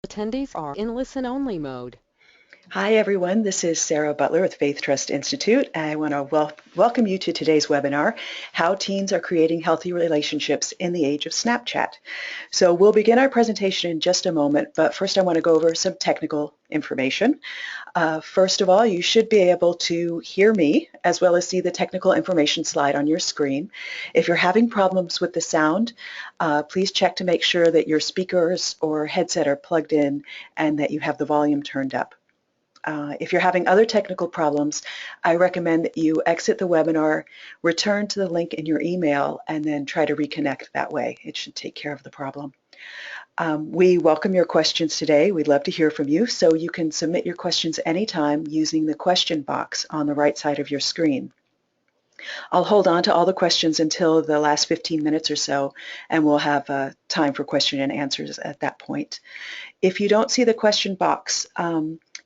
Attendees are in listen-only mode. Hi, everyone. This is Sarah Butler with Faith Trust Institute. I want to welcome you to today's webinar, How Teens Are Creating Healthy Relationships in the Age of Snapchat. So we'll begin our presentation in just a moment, but first I want to go over some technical information. First of all, you should be able to hear me as well as see the technical information slide on your screen. If you're having problems with the sound, please check to make sure that your speakers or headset are plugged in and that you have the volume turned up. If you're having other technical problems, I recommend that you exit the webinar, return to the link in your email, and then try to reconnect that way. It should take care of the problem. We welcome your questions today. We'd love to hear from you, so you can submit your questions anytime using the question box on the right side of your screen. I'll hold on to all the questions until the last 15 minutes or so, and we'll have time for question and answers at that point. If you don't see the question box,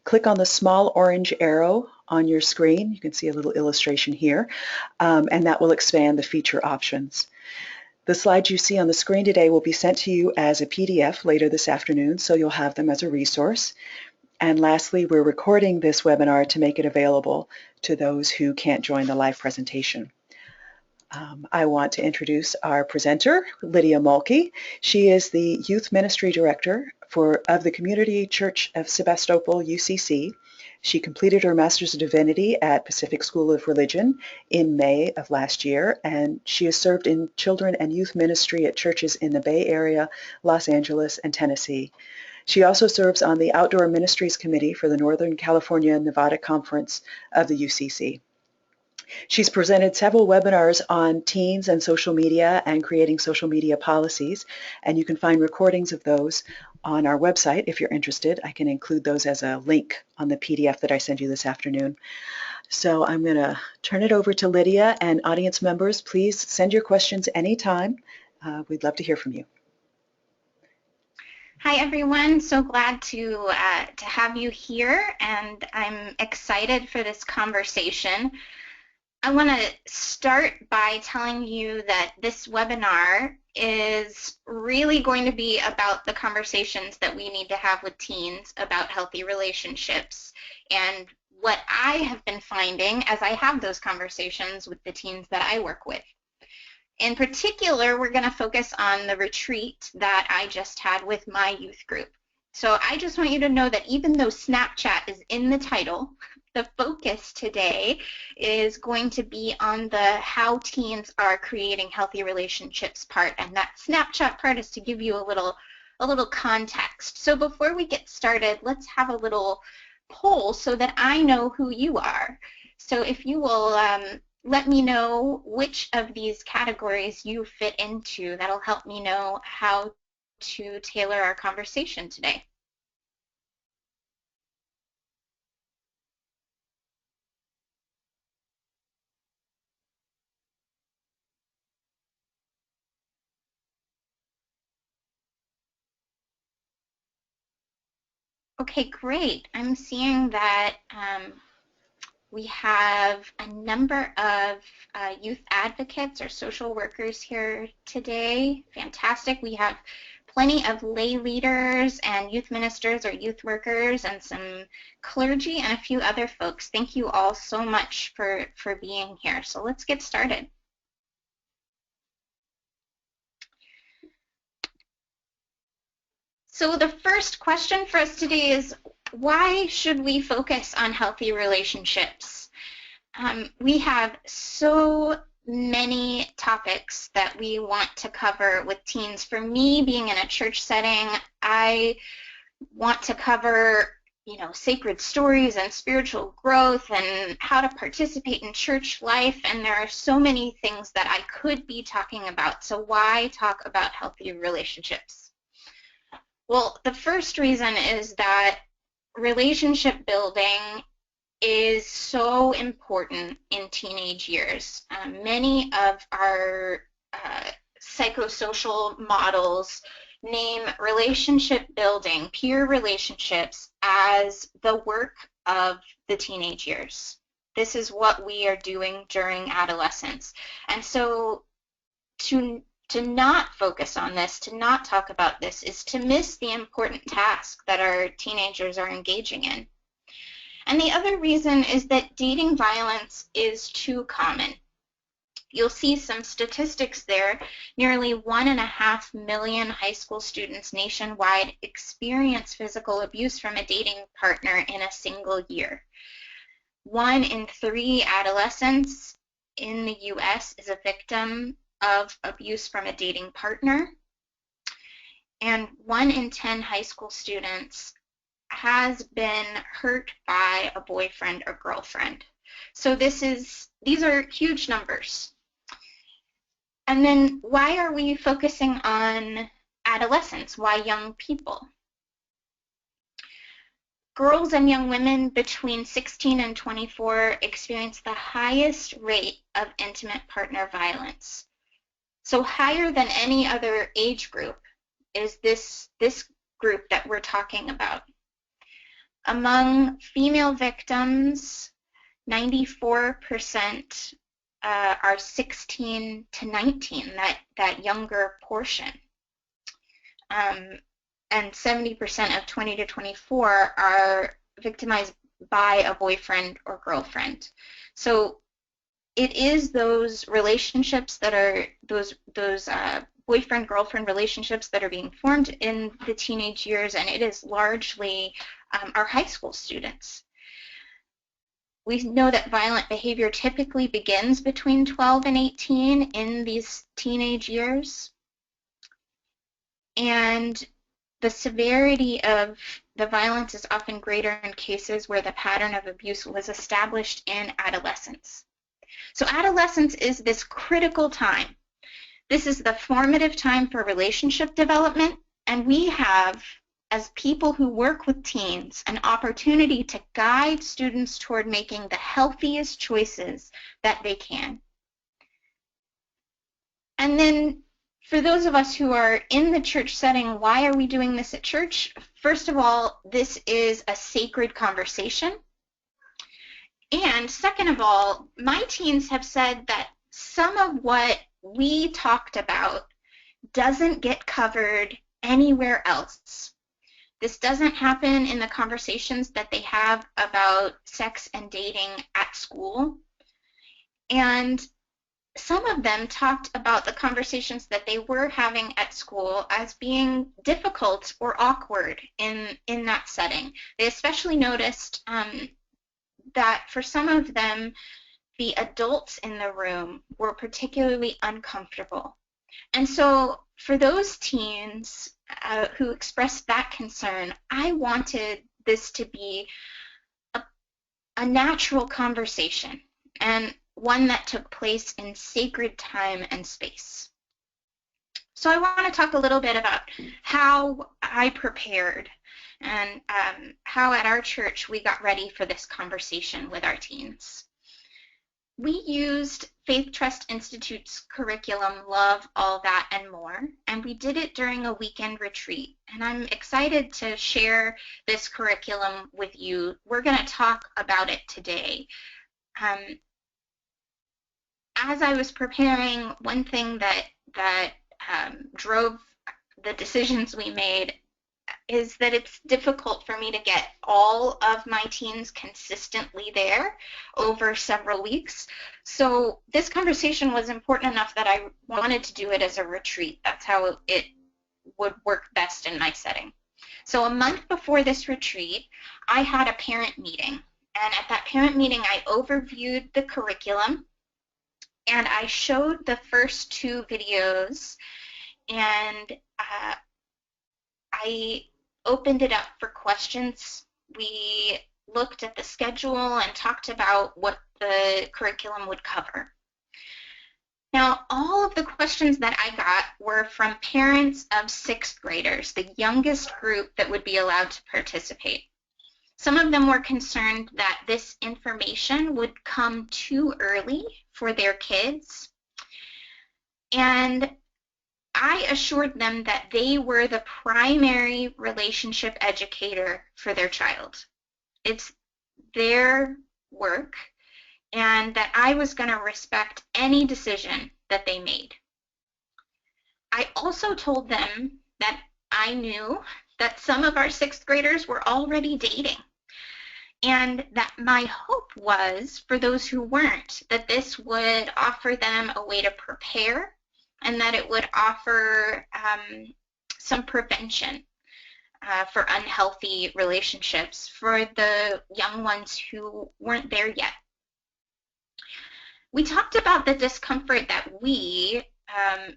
click on the small orange arrow on your screen. You can see a little illustration here, and that will expand the feature options. The slides you see on the screen today will be sent to you as a PDF later this afternoon, so you'll have them as a resource. And lastly, we're recording this webinar to make it available to those who can't join the live presentation. I want to introduce our presenter, Lydia Mulkey. She is the Youth Ministry Director of the Community Church of Sebastopol, UCC. She completed her Master's of Divinity at Pacific School of Religion in May of last year, and she has served in children and youth ministry at churches in the Bay Area, Los Angeles, and Tennessee. She also serves on the Outdoor Ministries Committee for the Northern California Nevada Conference of the UCC. She's presented several webinars on teens and social media and creating social media policies, and you can find recordings of those on our website if you're interested. I can include those as a link on the PDF that I send you this afternoon. So I'm going to turn it over to Lydia, and audience members, please send your questions anytime. We'd love to hear from you. Hi everyone, so glad to have you here, and I'm excited for this conversation. I want to start by telling you that this webinar is really going to be about the conversations that we need to have with teens about healthy relationships, and what I have been finding as I have those conversations with the teens that I work with. In particular, we're going to focus on the retreat that I just had with my youth group. So I just want you to know that even though Snapchat is in the title, the focus today is going to be on the how teens are creating healthy relationships part, and that Snapchat part is to give you a little context. So before we get started, let's have a little poll so that I know who you are. So if you will let me know which of these categories you fit into. That'll help me know how to tailor our conversation today. Okay, great. I'm seeing that we have a number of youth advocates or social workers here today. Fantastic. We have plenty of lay leaders and youth ministers or youth workers and some clergy and a few other folks. Thank you all so much for being here. So let's get started. So the first question for us today is, why should we focus on healthy relationships? We have so many topics that we want to cover with teens. For me, being in a church setting, I want to cover, sacred stories and spiritual growth and how to participate in church life, and there are so many things that I could be talking about. So why talk about healthy relationships? Well, the first reason is that relationship building is so important in teenage years. Many of our psychosocial models name relationship building, peer relationships, as the work of the teenage years. This is what we are doing during adolescence. And so to To not focus on this, to not talk about this, is to miss the important task that our teenagers are engaging in. And the other reason is that dating violence is too common. You'll see some statistics there. Nearly 1.5 million high school students nationwide experience physical abuse from a dating partner in a single year. 1 in 3 adolescents in the U.S. is a victim of abuse from a dating partner, and 1 in 10 high school students has been hurt by a boyfriend or girlfriend. So these are huge numbers. And then why are we focusing on adolescents? Why young people? Girls and young women between 16 and 24 experience the highest rate of intimate partner violence. So higher than any other age group is this group that we're talking about. Among female victims, 94% are 16 to 19, that younger portion. And 70% of 20 to 24 are victimized by a boyfriend or girlfriend. So it is those relationships that are those boyfriend-girlfriend relationships that are being formed in the teenage years, and it is largely our high school students. We know that violent behavior typically begins between 12 and 18 in these teenage years, and the severity of the violence is often greater in cases where the pattern of abuse was established in adolescence. So adolescence is this critical time. This is the formative time for relationship development, and we have, as people who work with teens, an opportunity to guide students toward making the healthiest choices that they can. And then for those of us who are in the church setting, why are we doing this at church? First of all, this is a sacred conversation. And second of all, my teens have said that some of what we talked about doesn't get covered anywhere else. This doesn't happen in the conversations that they have about sex and dating at school. And some of them talked about the conversations that they were having at school as being difficult or awkward in that setting. They especially noticed that for some of them, the adults in the room were particularly uncomfortable. And so for those teens who expressed that concern, I wanted this to be a natural conversation and one that took place in sacred time and space. So I want to talk a little bit about how I prepared and how at our church we got ready for this conversation with our teens. We used Faith Trust Institute's curriculum, Love, All That, and More, and we did it during a weekend retreat. And I'm excited to share this curriculum with you. We're going to talk about it today. As I was preparing, one thing that drove the decisions we made is that it's difficult for me to get all of my teens consistently there over several weeks. So this conversation was important enough that I wanted to do it as a retreat. That's how it would work best in my setting. So a month before this retreat, I had a parent meeting. And at that parent meeting, I overviewed the curriculum, and I showed the first 2 videos, and I opened it up for questions. We looked at the schedule and talked about what the curriculum would cover. Now, all of the questions that I got were from parents of 6th graders, the youngest group that would be allowed to participate. Some of them were concerned that this information would come too early for their kids, and I assured them that they were the primary relationship educator for their child. It's their work, and that I was going to respect any decision that they made. I also told them that I knew that some of our sixth graders were already dating, and that my hope was for those who weren't, that this would offer them a way to prepare and that it would offer some prevention for unhealthy relationships for the young ones who weren't there yet. We talked about the discomfort that we,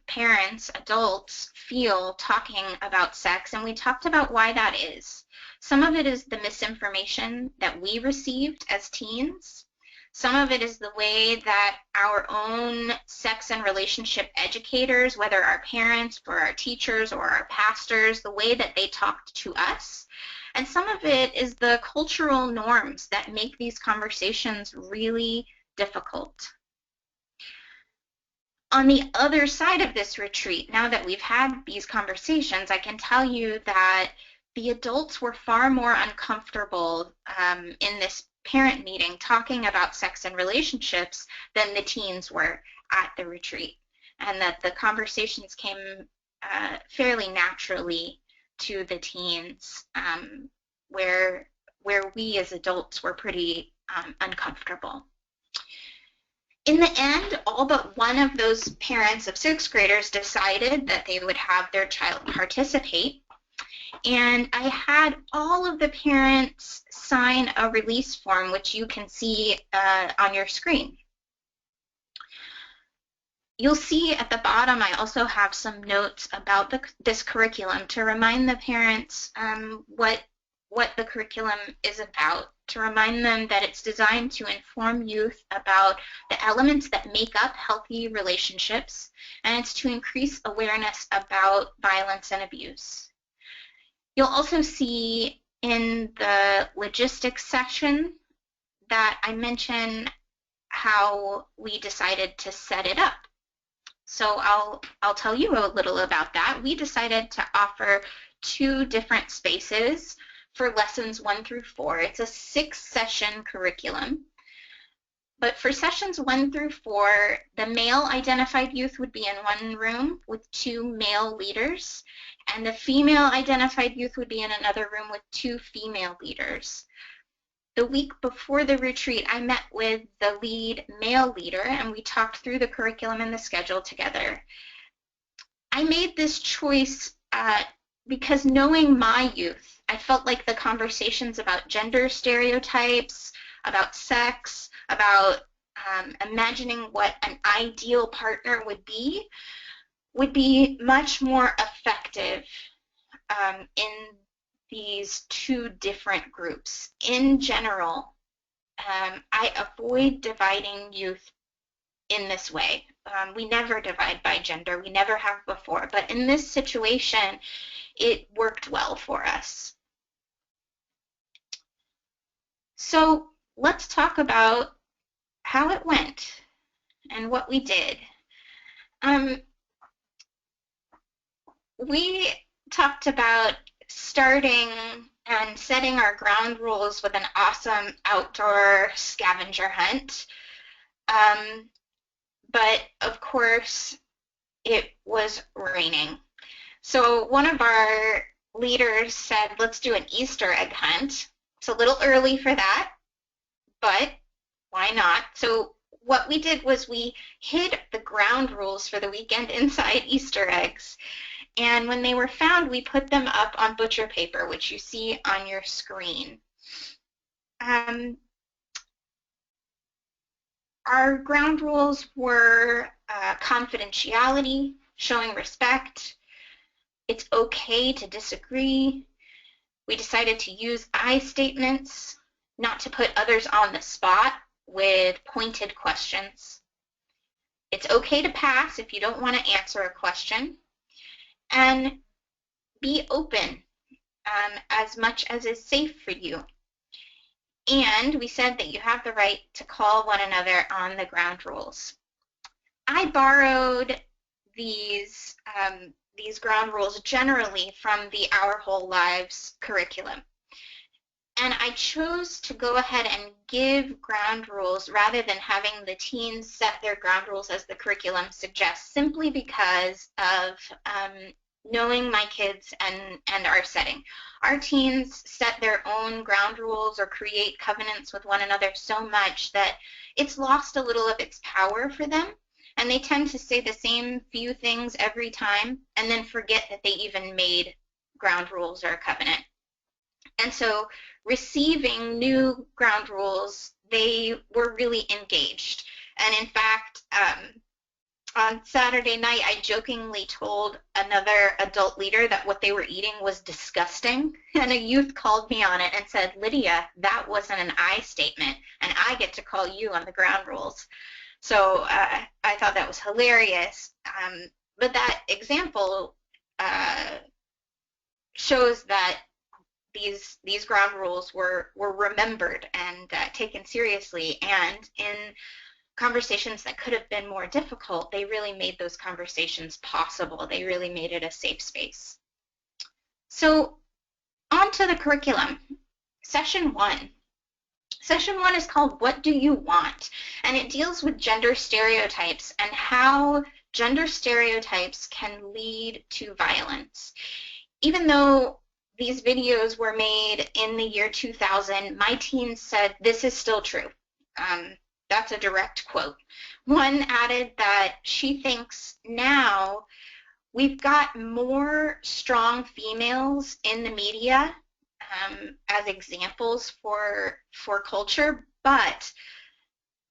parents, adults, feel talking about sex, and we talked about why that is. Some of it is the misinformation that we received as teens. Some of it is the way that our own sex and relationship educators, whether our parents or our teachers or our pastors, the way that they talked to us. And some of it is the cultural norms that make these conversations really difficult. On the other side of this retreat, now that we've had these conversations, I can tell you that the adults were far more uncomfortable in this parent meeting talking about sex and relationships than the teens were at the retreat, and that the conversations came fairly naturally to the teens, where we as adults were pretty uncomfortable. In the end, all but one of those parents of sixth graders decided that they would have their child participate. And I had all of the parents sign a release form, which you can see on your screen. You'll see at the bottom I also have some notes about this curriculum to remind the parents what the curriculum is about, to remind them that it's designed to inform youth about the elements that make up healthy relationships, and it's to increase awareness about violence and abuse. You'll also see in the logistics section that I mention how we decided to set it up. So I'll tell you a little about that. We decided to offer 2 different spaces for lessons 1 through 4. It's a 6-session curriculum. But for sessions 1 through 4, the male-identified youth would be in one room with 2 male leaders, and the female-identified youth would be in another room with 2 female leaders. The week before the retreat, I met with the lead male leader, and we talked through the curriculum and the schedule together. I made this choice because knowing my youth, I felt like the conversations about gender stereotypes, about sex, about imagining what an ideal partner would be much more effective in these 2 different groups. In general, I avoid dividing youth in this way. We never divide by gender. We never have before. But in this situation, it worked well for us. So let's talk about how it went and what we did. We talked about starting and setting our ground rules with an awesome outdoor scavenger hunt. But of course, it was raining. So one of our leaders said, let's do an Easter egg hunt. It's a little early for that, but why not? So what we did was we hid the ground rules for the weekend inside Easter eggs. And when they were found, we put them up on butcher paper, which you see on your screen. Our ground rules were confidentiality, showing respect. It's okay to disagree. We decided to use I statements, not to put others on the spot with pointed questions. It's okay to pass if you don't want to answer a question. And be open as much as is safe for you. And we said that you have the right to call one another on the ground rules. I borrowed these ground rules generally from the Our Whole Lives curriculum. And I chose to go ahead and give ground rules rather than having the teens set their ground rules as the curriculum suggests, simply because of knowing my kids and our setting. Our teens set their own ground rules or create covenants with one another so much that it's lost a little of its power for them. And they tend to say the same few things every time and then forget that they even made ground rules or a covenant. And so receiving new ground rules, they were really engaged. And in fact, on Saturday night, I jokingly told another adult leader that what they were eating was disgusting. And a youth called me on it and said, Lydia, that wasn't an I statement, and I get to call you on the ground rules. So I thought that was hilarious. But that example shows that these ground rules were remembered and taken seriously, and in conversations that could have been more difficult, they really made those conversations possible. They really made it a safe space. So on to the curriculum. Session 1. Session 1 is called What Do You Want? And it deals with gender stereotypes and how gender stereotypes can lead to violence. Even though these videos were made in the year 2000, my teens said this is still true. That's a direct quote. One added that she thinks now we've got more strong females in the media as examples for culture, but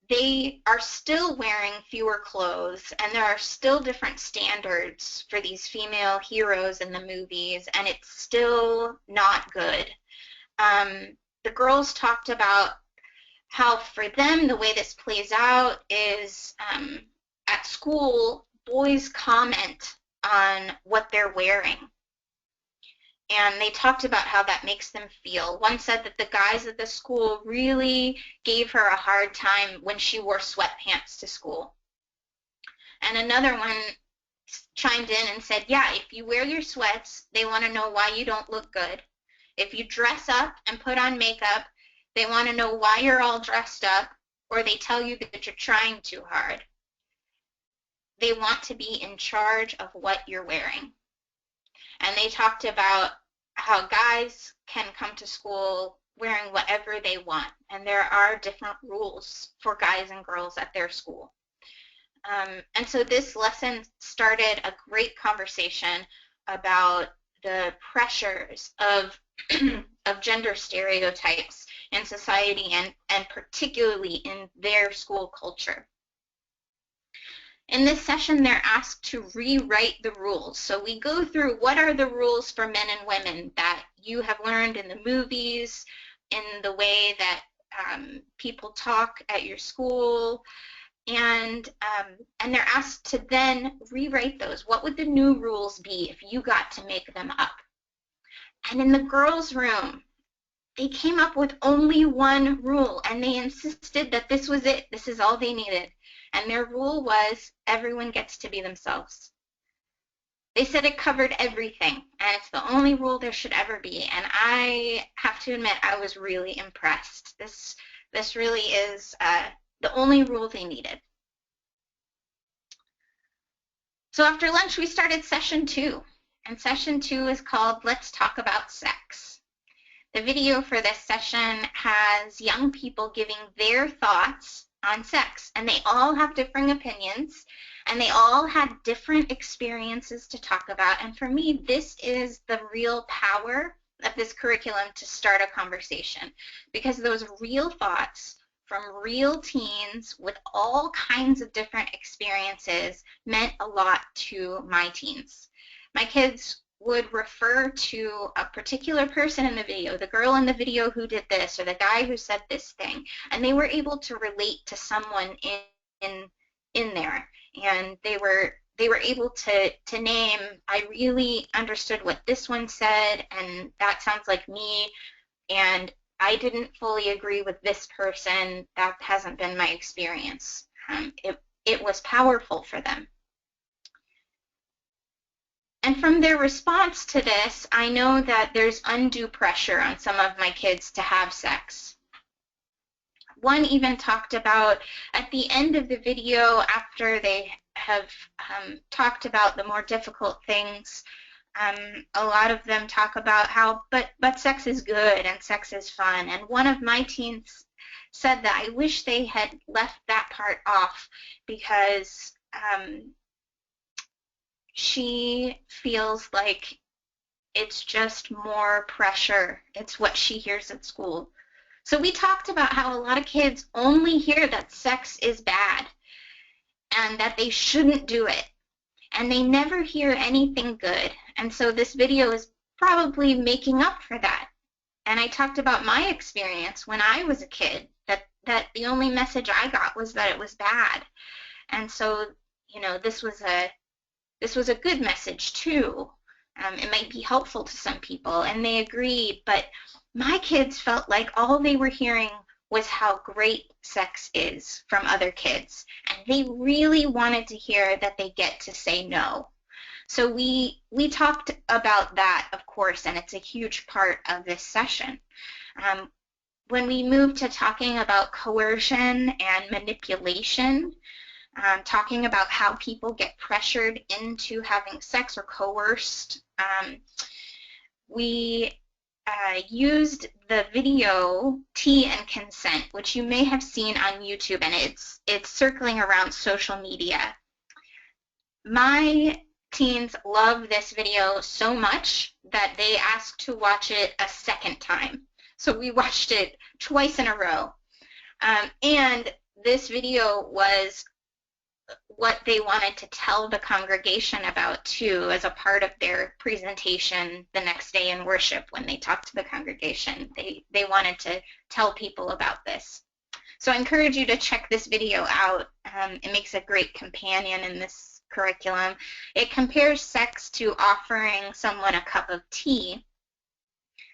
they are still wearing fewer clothes, and there are still different standards for these female heroes in the movies, and it's still not good. The girls talked about how for them the way this plays out is at school, boys comment on what they're wearing. And they talked about how that makes them feel. One said that the guys at the school really gave her a hard time when she wore sweatpants to school. And another one chimed in and said, yeah, if you wear your sweats, they want to know why you don't look good. If you dress up and put on makeup, they want to know why you're all dressed up, or they tell you that you're trying too hard. They want to be in charge of what you're wearing. And they talked about how guys can come to school wearing whatever they want, and there are different rules for guys and girls at their school. And so this lesson started a great conversation about the pressures of of gender stereotypes in society and particularly in their school culture. In this session, they're asked to rewrite the rules. So we go through what are the rules for men and women that you have learned in the movies, in the way that people talk at your school, and they're asked to then rewrite those. What would the new rules be if you got to make them up? And in the girls' room, they came up with only one rule, and they insisted that this was it. This is all they needed. And their rule was everyone gets to be themselves. They said it covered everything, and it's the only rule there should ever be. And I have to admit, I was really impressed. This really is the only rule they needed. So after lunch, we started session 2. And session 2 is called Let's Talk About Sex. The video for this session has young people giving their thoughts on sex, and they all have differing opinions, and they all had different experiences to talk about. And for me, this is the real power of this curriculum to start a conversation, because those real thoughts from real teens with all kinds of different experiences meant a lot to my teens. My kids would refer to a particular person in the video, the girl in the video who did this, or the guy who said this thing, and they were able to relate to someone in there, and they were able to name, I really understood what this one said, and that sounds like me, and I didn't fully agree with this person. That hasn't been my experience. It was powerful for them. And from their response to this, I know that there's undue pressure on some of my kids to have sex. One even talked about, at the end of the video, after they have talked about the more difficult things, a lot of them talk about how, but sex is good and sex is fun. And one of my teens said that I wish they had left that part off because she feels like it's just more pressure. It's what she hears at school. So we talked about how a lot of kids only hear that sex is bad and that they shouldn't do it, and they never hear anything good. And so this video is probably making up for that. And I talked about my experience when I was a kid, that the only message I got was that it was bad. And so, you know, this was a good message too. It might be helpful to some people, and they agreed, but my kids felt like all they were hearing was how great sex is from other kids, and they really wanted to hear that they get to say no. So we talked about that, of course, and it's a huge part of this session. When we moved to talking about coercion and manipulation, talking about how people get pressured into having sex or coerced, we used the video Tea and Consent, which you may have seen on YouTube, and it's circling around social media. My teens love this video so much that they asked to watch it a second time. So we watched it twice in a row. And this video was what they wanted to tell the congregation about too, as a part of their presentation the next day in worship. When they talked to the congregation, they wanted to tell people about this. So I encourage you to check this video out. It makes a great companion in this curriculum. It compares sex to offering someone a cup of tea.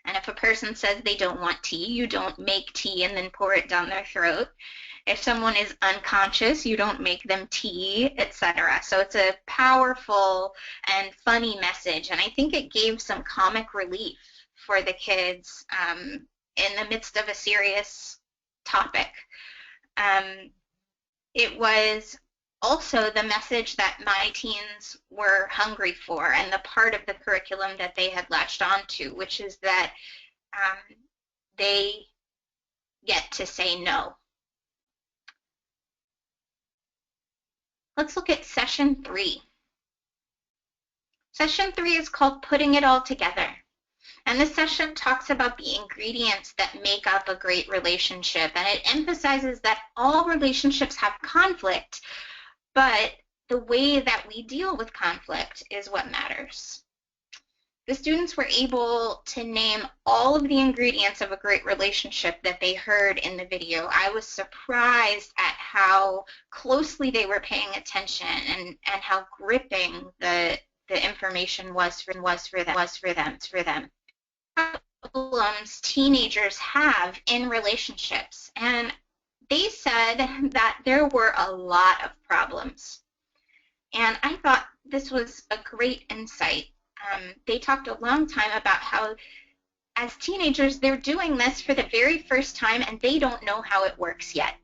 And if a person says they don't want tea, you don't make tea and then pour it down their throat. If someone is unconscious, you don't make them tea, etc. So it's a powerful and funny message, and I think it gave some comic relief for the kids in the midst of a serious topic. It was also the message that my teens were hungry for, and the part of the curriculum that they had latched onto, which is that they get to say no. Let's look at session 3. Session 3 is called Putting It All Together. And this session talks about the ingredients that make up a great relationship. And it emphasizes that all relationships have conflict, but the way that we deal with conflict is what matters. The students were able to name all of the ingredients of a great relationship that they heard in the video. I was surprised at how closely they were paying attention and how gripping the information was for them. Problems teenagers have in relationships, and they said that there were a lot of problems. And I thought this was a great insight. They talked a long time about how as teenagers they're doing this for the very first time and they don't know how it works yet.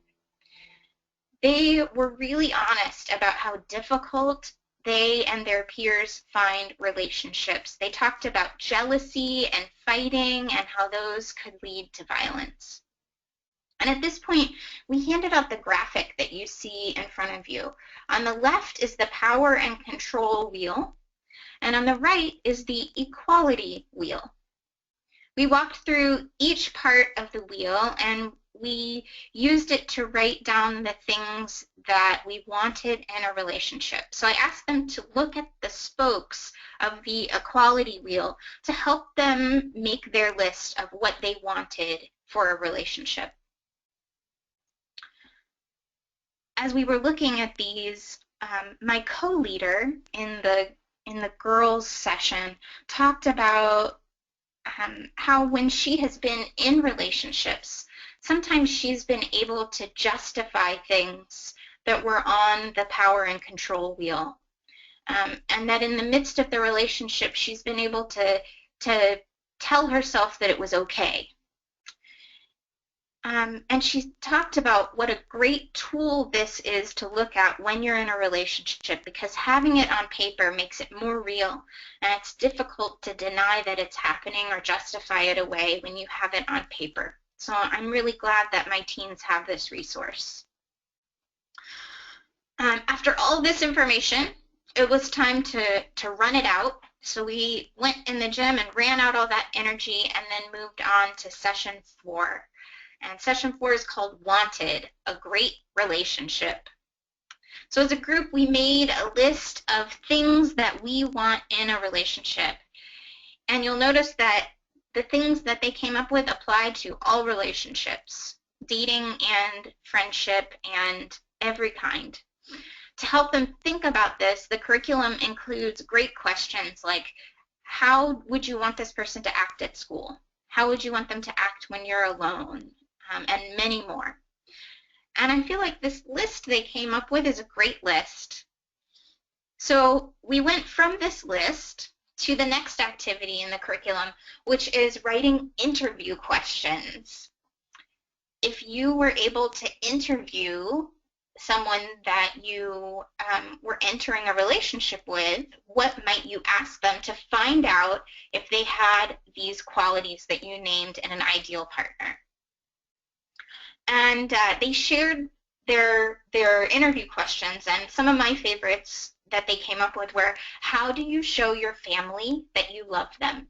They were really honest about how difficult they and their peers find relationships. They talked about jealousy and fighting and how those could lead to violence. And at this point, we handed out the graphic that you see in front of you. On the left is the power and control wheel, and on the right is the equality wheel. We walked through each part of the wheel, and we used it to write down the things that we wanted in a relationship. So I asked them to look at the spokes of the equality wheel to help them make their list of what they wanted for a relationship. As we were looking at these, my co-leader in the girls session talked about how when she has been in relationships, sometimes she's been able to justify things that were on the power and control wheel. and that in the midst of the relationship, she's been able to tell herself that it was okay. And she talked about what a great tool this is to look at when you're in a relationship, because having it on paper makes it more real, and it's difficult to deny that it's happening or justify it away when you have it on paper. So I'm really glad that my teens have this resource. After all this information, it was time to run it out. So we went in the gym and ran out all that energy and then moved on to session 4. And session 4 is called Wanted, a Great Relationship. So as a group, we made a list of things that we want in a relationship. And you'll notice that the things that they came up with apply to all relationships, dating and friendship and every kind. To help them think about this, the curriculum includes great questions like, how would you want this person to act at school? How would you want them to act when you're alone? And many more. And I feel like this list they came up with is a great list. So we went from this list to the next activity in the curriculum, which is writing interview questions. If you were able to interview someone that you were entering a relationship with, what might you ask them to find out if they had these qualities that you named in an ideal partner? And they shared their interview questions, and some of my favorites that they came up with were, how do you show your family that you love them?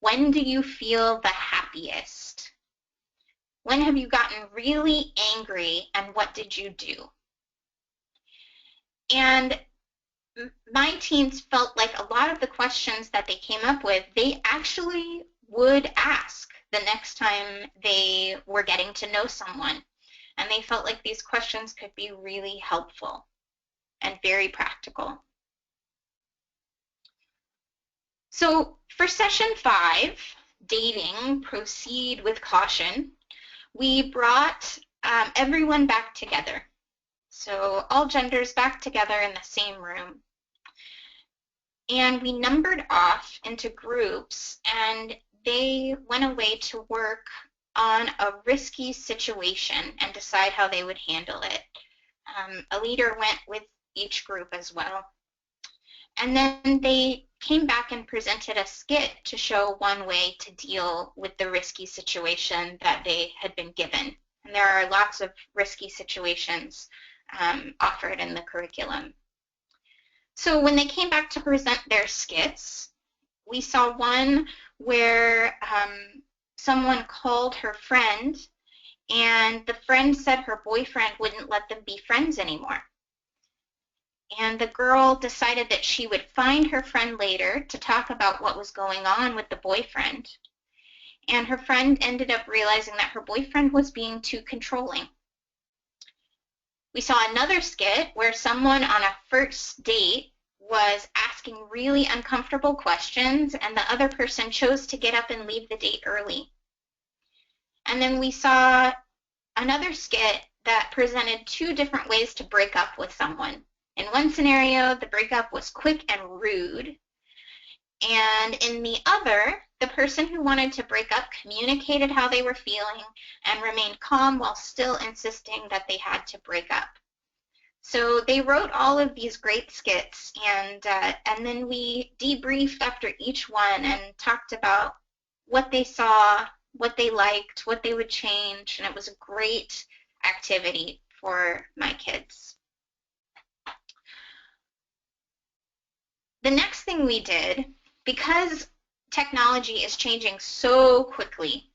When do you feel the happiest? When have you gotten really angry, and what did you do? And my teens felt like a lot of the questions that they came up with, they actually would ask the next time they were getting to know someone. And they felt like these questions could be really helpful and very practical. So for session 5, dating, proceed with caution, we brought everyone back together. So all genders back together in the same room. And we numbered off into groups, and they went away to work on a risky situation and decide how they would handle it. A leader went with each group as well. And then they came back and presented a skit to show one way to deal with the risky situation that they had been given. And there are lots of risky situations offered in the curriculum. So when they came back to present their skits, we saw one where someone called her friend, and the friend said her boyfriend wouldn't let them be friends anymore. And the girl decided that she would find her friend later to talk about what was going on with the boyfriend. And her friend ended up realizing that her boyfriend was being too controlling. We saw another skit where someone on a first date was asking really uncomfortable questions, and the other person chose to get up and leave the date early. And then we saw another skit that presented 2 different ways to break up with someone. In one scenario, the breakup was quick and rude. And in the other, the person who wanted to break up communicated how they were feeling and remained calm while still insisting that they had to break up. So they wrote all of these great skits, and then we debriefed after each one and talked about what they saw, what they liked, what they would change, and it was a great activity for my kids. The next thing we did, because technology is changing so quickly,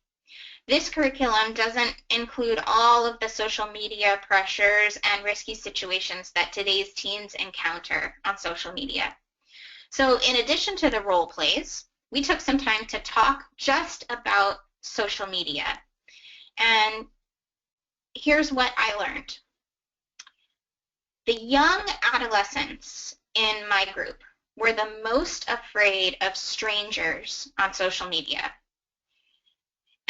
this curriculum doesn't include all of the social media pressures and risky situations that today's teens encounter on social media. So in addition to the role plays, we took some time to talk just about social media. And here's what I learned. The young adolescents in my group were the most afraid of strangers on social media.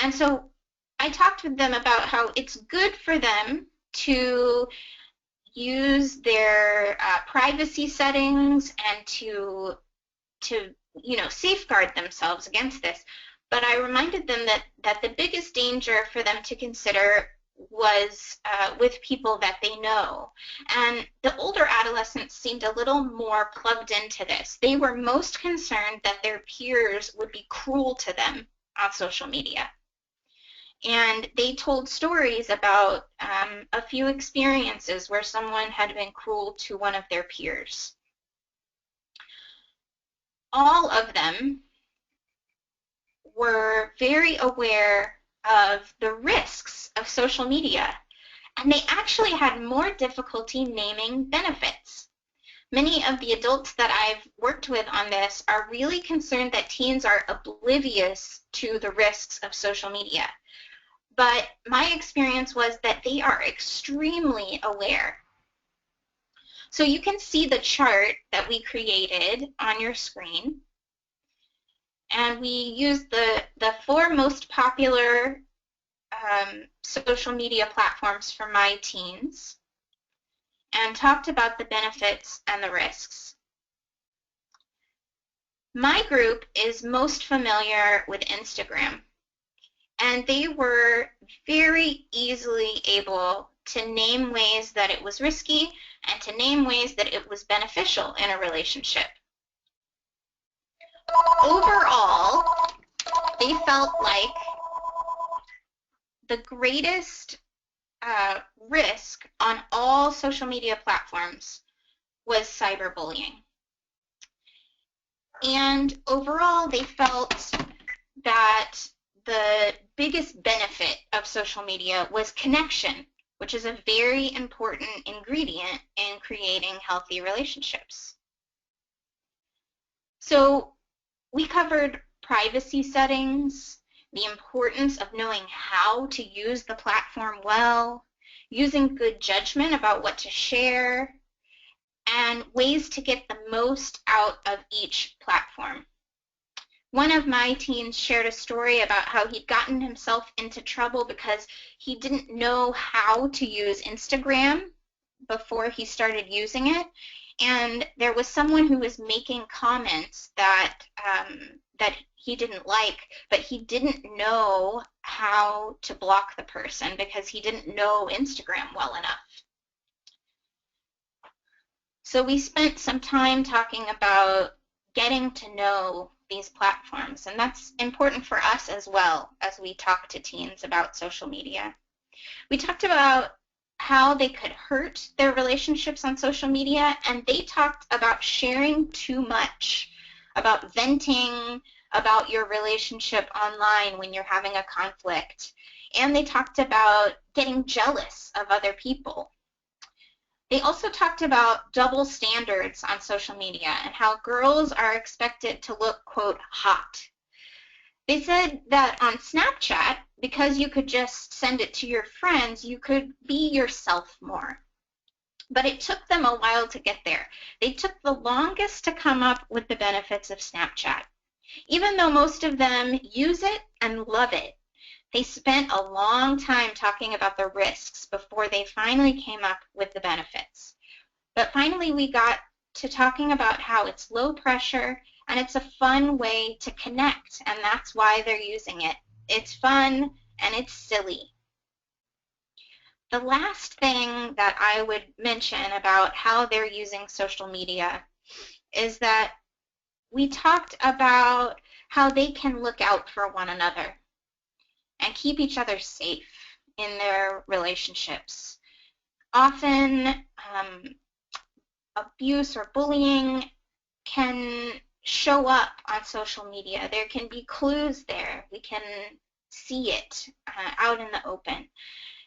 And so I talked with them about how it's good for them to use their privacy settings and to safeguard themselves against this. But I reminded them that the biggest danger for them to consider was with people that they know. And the older adolescents seemed a little more plugged into this. They were most concerned that their peers would be cruel to them on social media. And they told stories about a few experiences where someone had been cruel to one of their peers. All of them were very aware of the risks of social media, and they actually had more difficulty naming benefits. Many of the adults that I've worked with on this are really concerned that teens are oblivious to the risks of social media. But my experience was that they are extremely aware. So you can see the chart that we created on your screen. And we used the 4 most popular social media platforms for my teens and talked about the benefits and the risks. My group is most familiar with Instagram, and they were very easily able to name ways that it was risky and to name ways that it was beneficial in a relationship. Overall, they felt like the greatest risk on all social media platforms was cyberbullying. And overall, they felt that the biggest benefit of social media was connection, which is a very important ingredient in creating healthy relationships. So we covered privacy settings, the importance of knowing how to use the platform well, using good judgment about what to share, and ways to get the most out of each platform. One of my teens shared a story about how he'd gotten himself into trouble because he didn't know how to use Instagram before he started using it. And there was someone who was making comments that he didn't like, but he didn't know how to block the person because he didn't know Instagram well enough. So we spent some time talking about getting to know these platforms, and that's important for us as well as we talk to teens about social media. We talked about how they could hurt their relationships on social media, and they talked about sharing too much, about venting about your relationship online when you're having a conflict, and they talked about getting jealous of other people. They also talked about double standards on social media and how girls are expected to look, quote, hot. They said that on Snapchat, because you could just send it to your friends, you could be yourself more. But it took them a while to get there. They took the longest to come up with the benefits of Snapchat. Even though most of them use it and love it, they spent a long time talking about the risks before they finally came up with the benefits. But finally we got to talking about how it's low pressure and it's a fun way to connect, and that's why they're using it. It's fun and it's silly. The last thing that I would mention about how they're using social media is that we talked about how they can look out for one another and keep each other safe in their relationships. Often, abuse or bullying can show up on social media. There can be clues there. We can see it out in the open.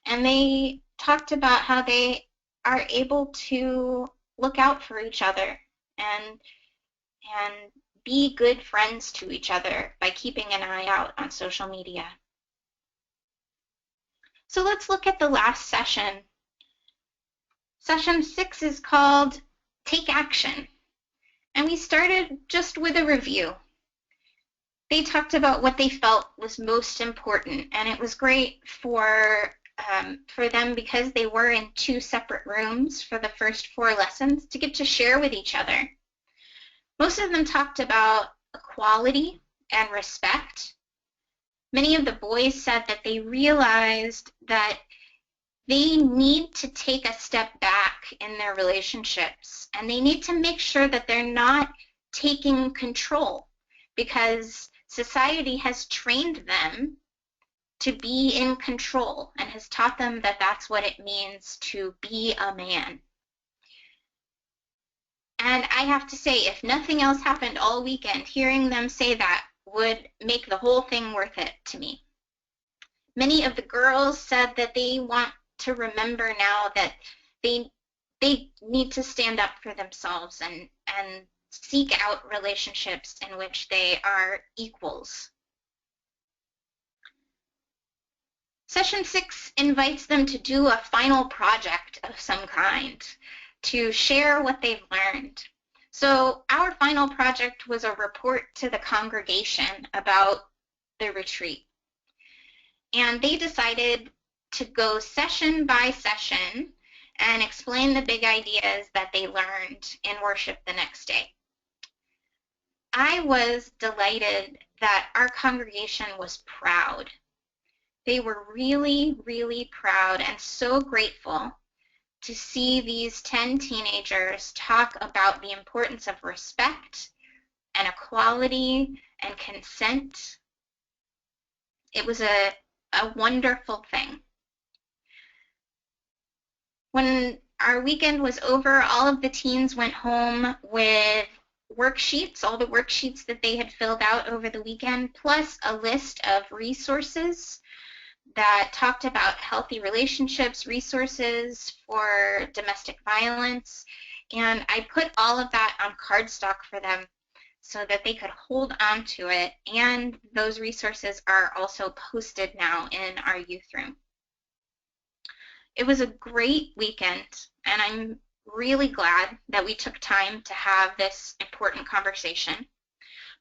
And they talked about how they are able to look out for each other and be good friends to each other by keeping an eye out on social media. So let's look at the last session. Session 6 is called Take Action. And we started just with a review. They talked about what they felt was most important, and it was great for for them, because they were in 2 separate rooms for the first 4 lessons, to get to share with each other. Most of them talked about equality and respect. Many of the boys said that they realized that they need to take a step back in their relationships, and they need to make sure that they're not taking control, because society has trained them to be in control and has taught them that that's what it means to be a man. And I have to say, if nothing else happened all weekend, hearing them say that would make the whole thing worth it to me. Many of the girls said that they want to remember now that they need to stand up for themselves and seek out relationships in which they are equals. Session 6 invites them to do a final project of some kind, to share what they've learned. So our final project was a report to the congregation about the retreat. And they decided to go session by session and explain the big ideas that they learned in worship the next day. I was delighted that our congregation was proud. They were really, really proud and so grateful to see these 10 teenagers talk about the importance of respect and equality and consent. It was a wonderful thing. When our weekend was over, all of the teens went home with worksheets, all the worksheets that they had filled out over the weekend, plus a list of resources that talked about healthy relationships, resources for domestic violence, and I put all of that on cardstock for them so that they could hold on to it, and those resources are also posted now in our youth room. It was a great weekend, and I'm really glad that we took time to have this important conversation,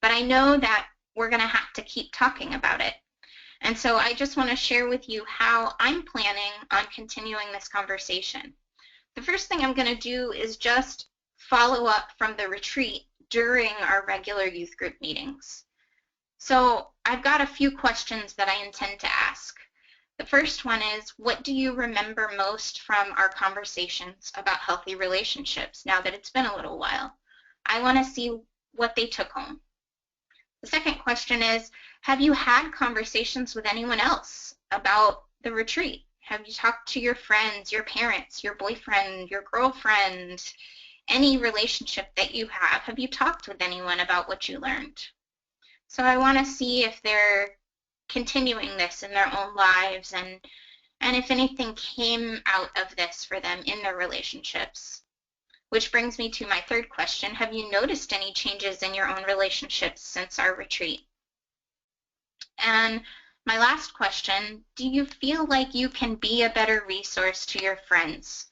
but I know that we're going to have to keep talking about it. And so I just want to share with you how I'm planning on continuing this conversation. The first thing I'm going to do is just follow up from the retreat during our regular youth group meetings. So I've got a few questions that I intend to ask. The first one is, what do you remember most from our conversations about healthy relationships now that it's been a little while? I want to see what they took home. The second question is, have you had conversations with anyone else about the retreat? Have you talked to your friends, your parents, your boyfriend, your girlfriend, any relationship that you have? Have you talked with anyone about what you learned? So I want to see if they're continuing this in their own lives and if anything came out of this for them in their relationships. Which brings me to my third question. Have you noticed any changes in your own relationships since our retreat? And my last question, do you feel like you can be a better resource to your friends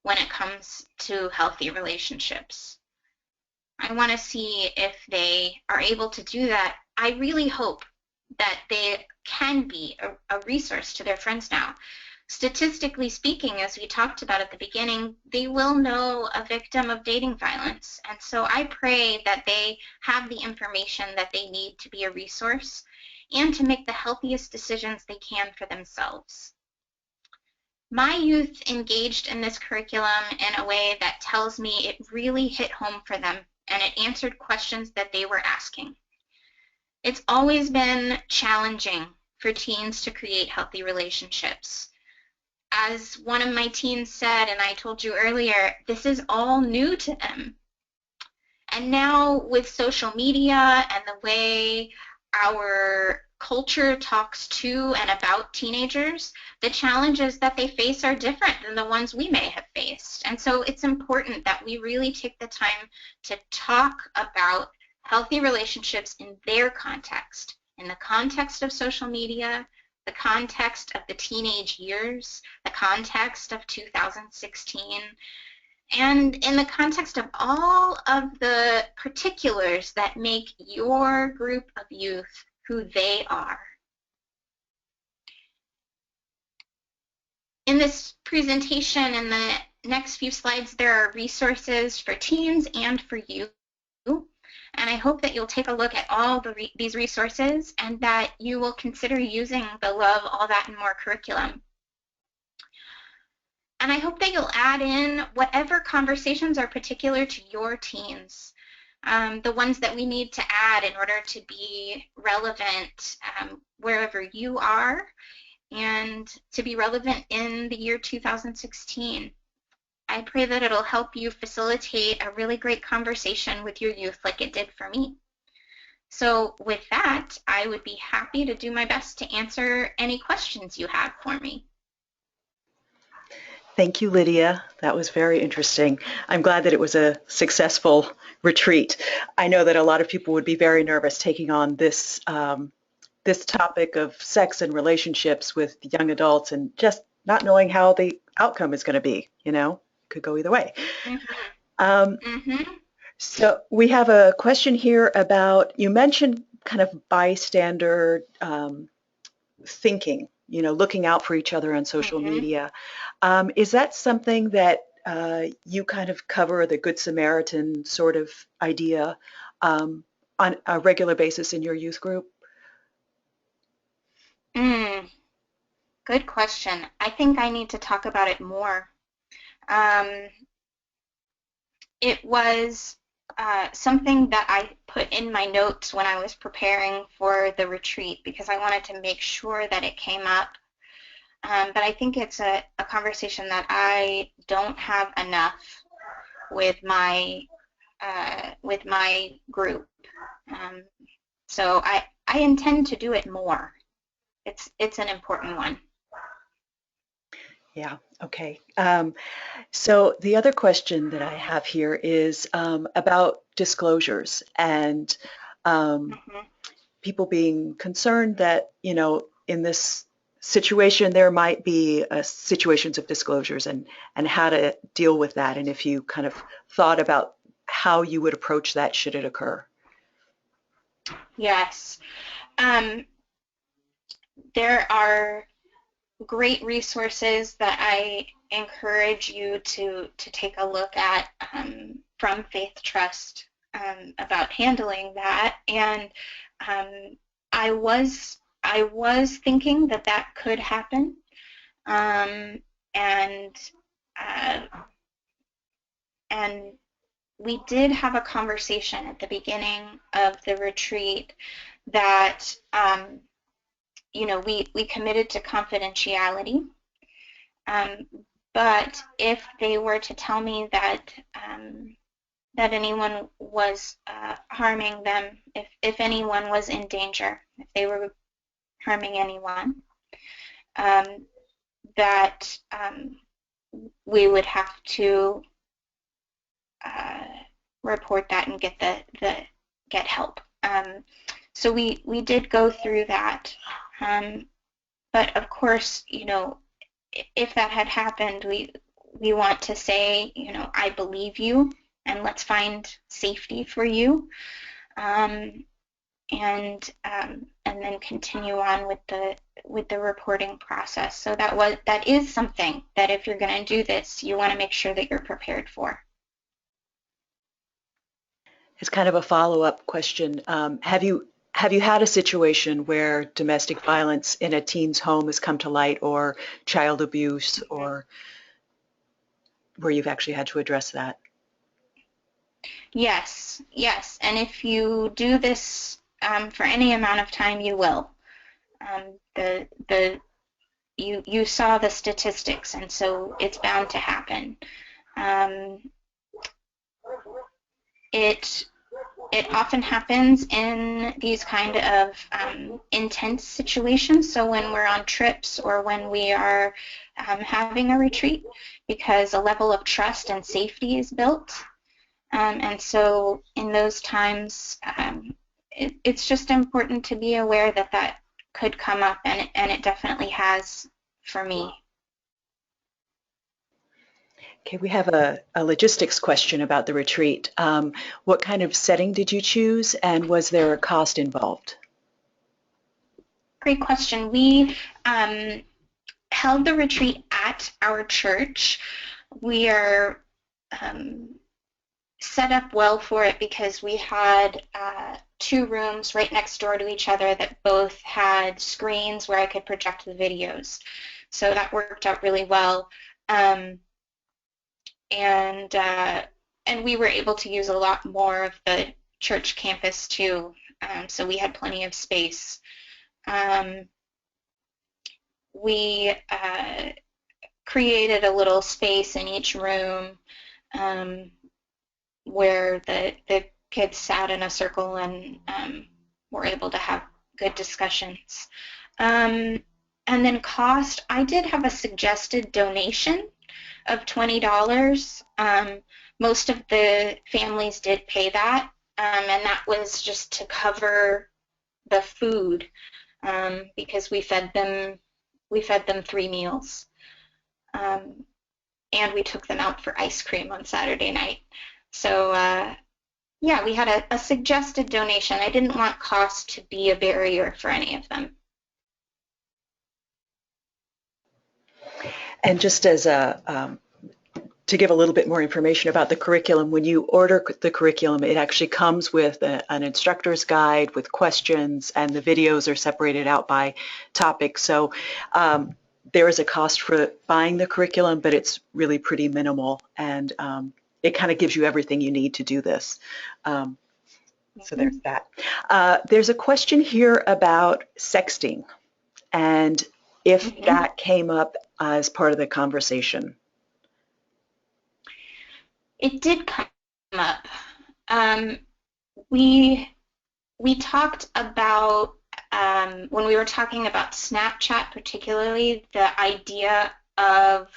when it comes to healthy relationships? I want to see if they are able to do that. I really hope that they can be a resource to their friends now. Statistically speaking, as we talked about at the beginning, they will know a victim of dating violence. And so I pray that they have the information that they need to be a resource and to make the healthiest decisions they can for themselves. My youth engaged in this curriculum in a way that tells me it really hit home for them, and it answered questions that they were asking. It's always been challenging for teens to create healthy relationships. As one of my teens said, and I told you earlier, this is all new to them. And now with social media and the way our culture talks to and about teenagers, the challenges that they face are different than the ones we may have faced. And so it's important that we really take the time to talk about healthy relationships in their context, in the context of social media, the context of the teenage years, the context of 2016, and in the context of all of the particulars that make your group of youth who they are. In this presentation, in the next few slides, there are resources for teens and for you. And I hope that you'll take a look at all these resources and that you will consider using the Love, All That, and More curriculum. And I hope that you'll add in whatever conversations are particular to your teens, the ones that we need to add in order to be relevant wherever you are and to be relevant in the year 2016. I pray that it'll help you facilitate a really great conversation with your youth like it did for me. So with that, I would be happy to do my best to answer any questions you have for me. Thank you, Lydia. That was very interesting. I'm glad that it was a successful retreat. I know that a lot of people would be very nervous taking on this this topic of sex and relationships with young adults and just not knowing how the outcome is going to be. You know, could go either way. So we have a question here about, you mentioned kind of bystander thinking, you know, looking out for each other on social media. Is that something that you kind of cover, the Good Samaritan sort of idea on a regular basis in your youth group? Good question. I think I need to talk about it more. It was something that I put in my notes when I was preparing for the retreat because I wanted to make sure that it came up. But I think it's a conversation that I don't have enough with my group. So I intend to do it more. It's an important one. Yeah, okay. So the other question that I have here is about disclosures and people being concerned that, you know, in this situation there might be situations of disclosures and how to deal with that, and if you kind of thought about how you would approach that should it occur. Yes. There are great resources that I encourage you to take a look at from Faith Trust about handling that. And I was thinking that could happen, and we did have a conversation at the beginning of the retreat that you know, we committed to confidentiality, but if they were to tell me that that anyone was harming them, if anyone was in danger, if they were harming anyone, that we would have to report that and get help. So we did go through that, but of course, you know, if that had happened, we want to say, you know, I believe you, and let's find safety for you, and then continue on with the reporting process. So that is something that if you're going to do this, you want to make sure that you're prepared for. It's kind of a follow-up question. Have you had a situation where domestic violence in a teen's home has come to light, or child abuse, or where you've actually had to address that? Yes, and if you do this for any amount of time, you will. You saw the statistics, and so it's bound to happen. It often happens in these kind of intense situations, so when we're on trips or when we are having a retreat, because a level of trust and safety is built. And so in those times, it's just important to be aware that could come up, and it definitely has for me. Okay, we have a logistics question about the retreat. What kind of setting did you choose, and was there a cost involved? Great question. We held the retreat at our church. We are set up well for it because we had 2 rooms right next door to each other that both had screens where I could project the videos. So that worked out really well. Um, and we were able to use a lot more of the church campus too. So we had plenty of space. We created a little space in each room where the kids sat in a circle and were able to have good discussions. And then cost, I did have a suggested donation of $20. Most of the families did pay that, and that was just to cover the food because we fed them 3 meals, and we took them out for ice cream on Saturday night. So yeah, we had a suggested donation. I didn't want cost to be a barrier for any of them. And just as to give a little bit more information about the curriculum, when you order the curriculum, it actually comes with an instructor's guide with questions, and the videos are separated out by topic. So there is a cost for buying the curriculum, but it's really pretty minimal, and it kind of gives you everything you need to do this. So there's that. There's a question here about sexting, and if that came up as part of the conversation. It did come up. We talked about when we were talking about Snapchat, particularly the idea of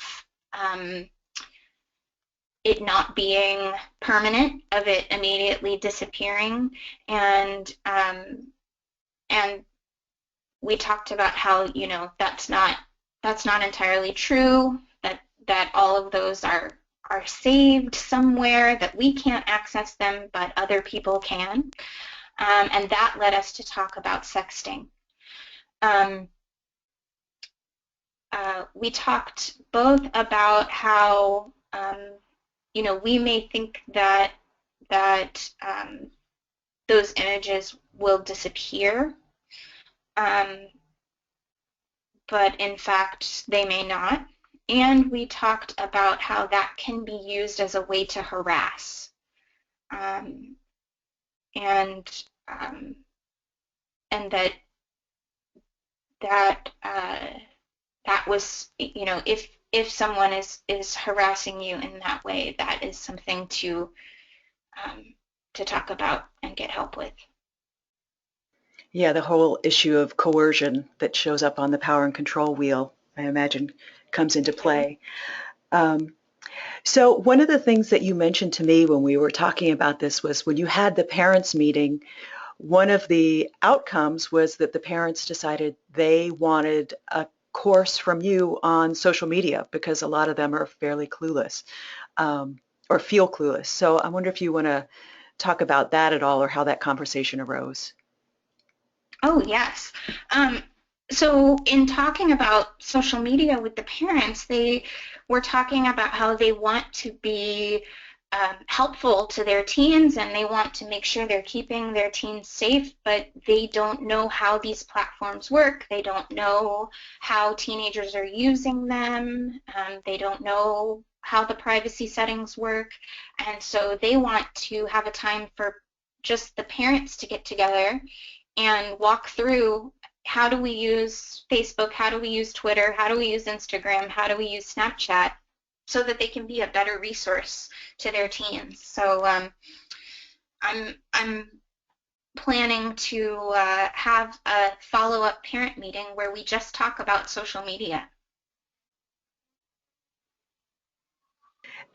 it not being permanent, of it immediately disappearing, and we talked about how that's not entirely true. That all of those are saved somewhere, that we can't access them, but other people can. And that led us to talk about sexting. We talked both about how we may think that those images will disappear, but in fact they may not. And we talked about how that can be used as a way to harass. And that was, if someone is harassing you in that way, that is something to talk about and get help with. Yeah, the whole issue of coercion that shows up on the power and control wheel, I imagine, comes into play. So one of the things that you mentioned to me when we were talking about this was when you had the parents meeting, one of the outcomes was that the parents decided they wanted a course from you on social media because a lot of them are fairly clueless or feel clueless. So I wonder if you want to talk about that at all or how that conversation arose. Oh, yes. So in talking about social media with the parents, they were talking about how they want to be helpful to their teens, and they want to make sure they're keeping their teens safe, but they don't know how these platforms work. They don't know how teenagers are using them. They don't know how the privacy settings work. And so they want to have a time for just the parents to get together and walk through, how do we use Facebook, how do we use Twitter, how do we use Instagram, how do we use Snapchat, so that they can be a better resource to their teens. So I'm planning to have a follow-up parent meeting where we just talk about social media.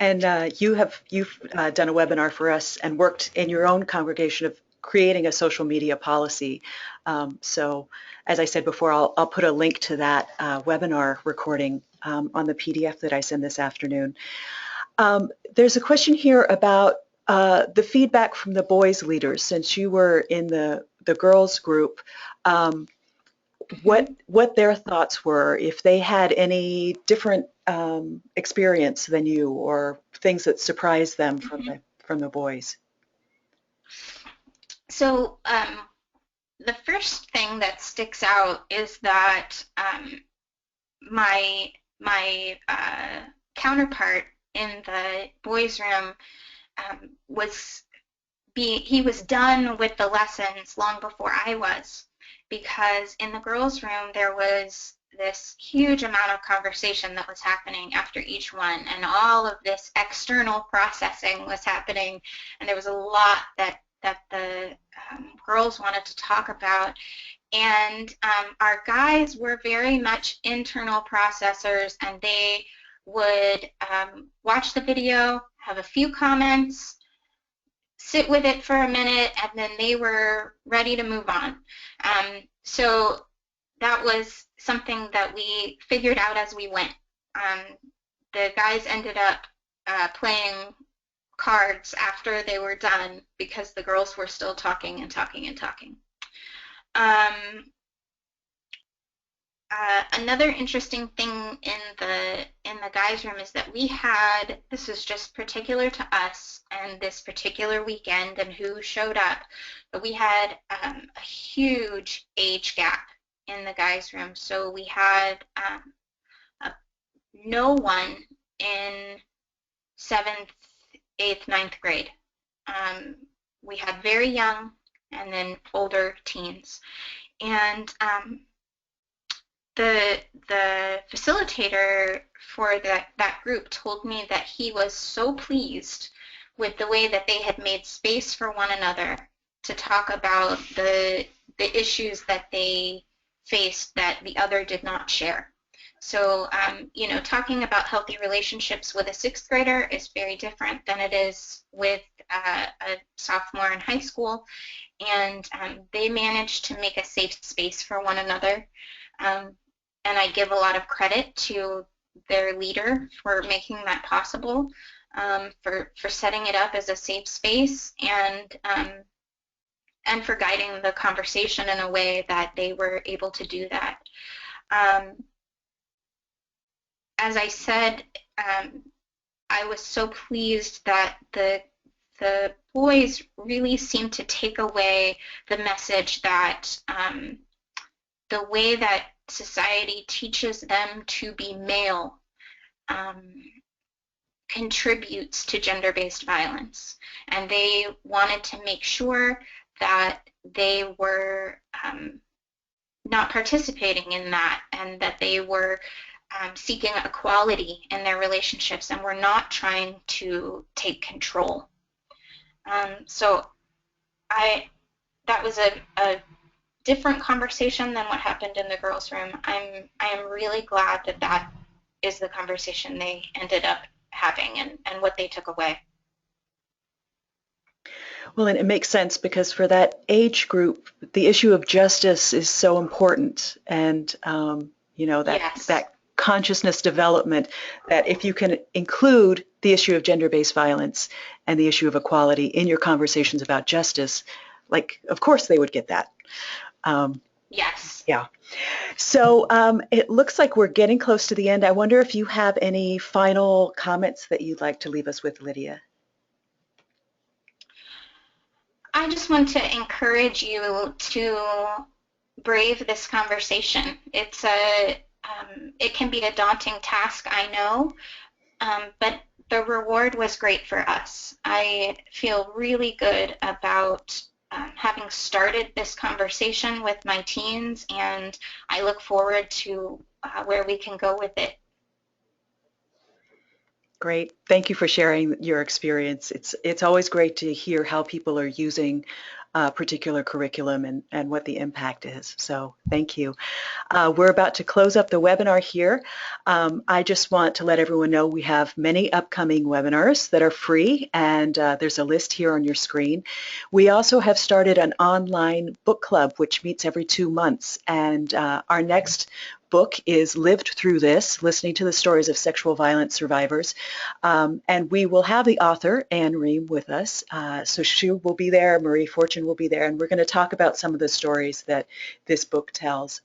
And you've done a webinar for us and worked in your own congregation of creating a social media policy. So as I said before, I'll put a link to that webinar recording on the PDF that I send this afternoon. There's a question here about the feedback from the boys leaders. Since you were in the girls group, Mhm. what their thoughts were, if they had any different experience than you, or things that surprised them Mhm. from the boys. So the first thing that sticks out is that my counterpart in the boys' room was he was done with the lessons long before I was, because in the girls' room there was this huge amount of conversation that was happening after each one, and all of this external processing was happening, and there was a lot that the girls wanted to talk about. And our guys were very much internal processors, and they would watch the video, have a few comments, sit with it for a minute, and then they were ready to move on. So that was something that we figured out as we went. Um, the guys ended up playing cards after they were done because the girls were still talking and talking and talking. Um, Another interesting thing in the guys' room is that we had, this was just particular to us and this particular weekend and who showed up, but we had a huge age gap in the guys' room. So we had uh, no one in seventh, eighth, ninth grade. Um, we had very young and then older teens. And the facilitator for that group told me that he was so pleased with the way that they had made space for one another to talk about the issues that they faced that the other did not share. So, talking about healthy relationships with a sixth grader is very different than it is with a sophomore in high school, and they managed to make a safe space for one another. Um, and I give a lot of credit to their leader for making that possible, for setting it up as a safe space, and for guiding the conversation in a way that they were able to do that. Um, as I said, I was so pleased that the boys really seemed to take away the message that the way that society teaches them to be male um, contributes to gender-based violence. And they wanted to make sure that they were not participating in that, and that they were seeking equality in their relationships and were not trying to take control. So I that was a different conversation than what happened in the girls' room. I am really glad that that is the conversation they ended up having, and what they took away. Well, and it makes sense because for that age group, the issue of justice is so important, and Yes. that consciousness development, that if you can include the issue of gender-based violence and the issue of equality in your conversations about justice, like, of course they would get that. Um, Yes. yeah. So it looks like we're getting close to the end. I wonder if you have any final comments that you'd like to leave us with, Lydia. I just want to encourage you to brave this conversation. It can be a daunting task, I know, but the reward was great for us. I feel really good about having started this conversation with my teens, and I look forward to where we can go with it. Great. Thank you for sharing your experience. It's always great to hear how people are using a particular curriculum, and what the impact is. So thank you. We're about to close up the webinar here. I just want to let everyone know we have many upcoming webinars that are free, and there's a list here on your screen. We also have started an online book club which meets every 2 months, and our next book is Lived Through This, Listening to the Stories of Sexual Violence Survivors. And we will have the author, Anne Ream, with us. So she will be there, Marie Fortune will be there, and we're going to talk about some of the stories that this book tells.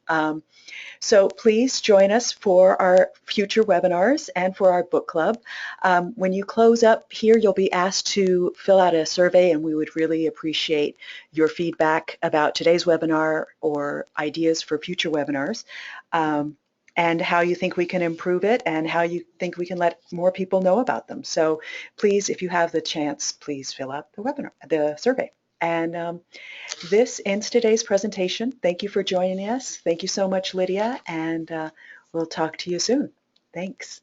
So please join us for our future webinars and for our book club. When you close up here, you'll be asked to fill out a survey, and we would really appreciate your feedback about today's webinar or ideas for future webinars, and how you think we can improve it and how you think we can let more people know about them. So please, if you have the chance, please fill out the survey. And this ends today's presentation. Thank you for joining us. Thank you so much, Lydia, and we'll talk to you soon. Thanks.